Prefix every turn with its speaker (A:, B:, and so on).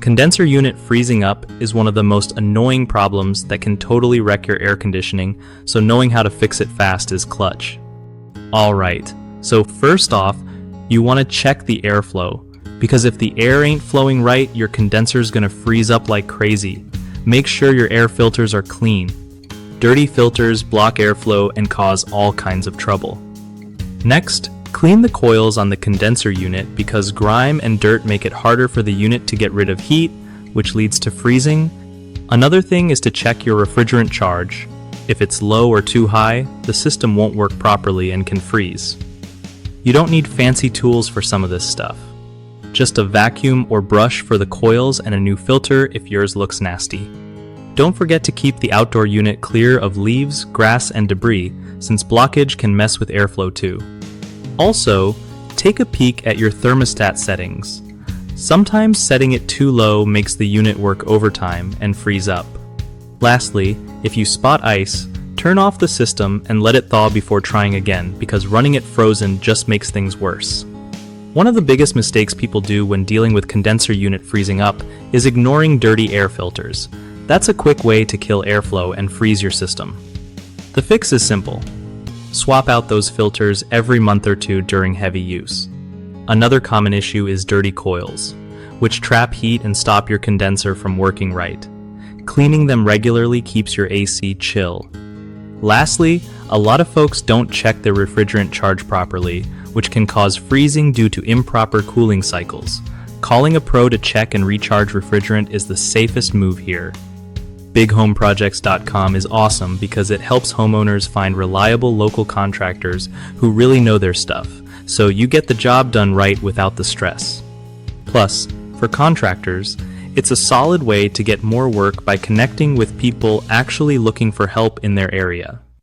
A: Condenser unit freezing up is one of the most annoying problems that can totally wreck your air conditioning, so knowing how to fix it fast is clutch. Alright, so first off, you want to check the airflow, because if the air ain't flowing right, your condenser's gonna freeze up like crazy. Make sure your air filters are clean. Dirty filters block airflow and cause all kinds of trouble. Next, clean the coils on the condenser unit because grime and dirt make it harder for the unit to get rid of heat, which leads to freezing. Another thing is to check your refrigerant charge. If it's low or too high, the system won't work properly and can freeze. You don't need fancy tools for some of this stuff. Just a vacuum or brush for the coils and a new filter if yours looks nasty. Don't forget to keep the outdoor unit clear of leaves, grass, and debris, since blockage can mess with airflow too. Also, take a peek at your thermostat settings. Sometimes setting it too low makes the unit work overtime and freeze up. Lastly, if you spot ice, turn off the system and let it thaw before trying again, because running it frozen just makes things worse. One of the biggest mistakes people do when dealing with condenser unit freezing up is ignoring dirty air filters. That's a quick way to kill airflow and freeze your system. The fix is simple. Swap out those filters every month or two during heavy use. Another common issue is dirty coils, which trap heat and stop your condenser from working right. Cleaning them regularly keeps your AC chill. Lastly, a lot of folks don't check their refrigerant charge properly, which can cause freezing due to improper cooling cycles. Calling a pro to check and recharge refrigerant is the safest move here. BigHomeProjects.com is awesome because it helps homeowners find reliable local contractors who really know their stuff, so you get the job done right without the stress. Plus, for contractors, it's a solid way to get more work by connecting with people actually looking for help in their area.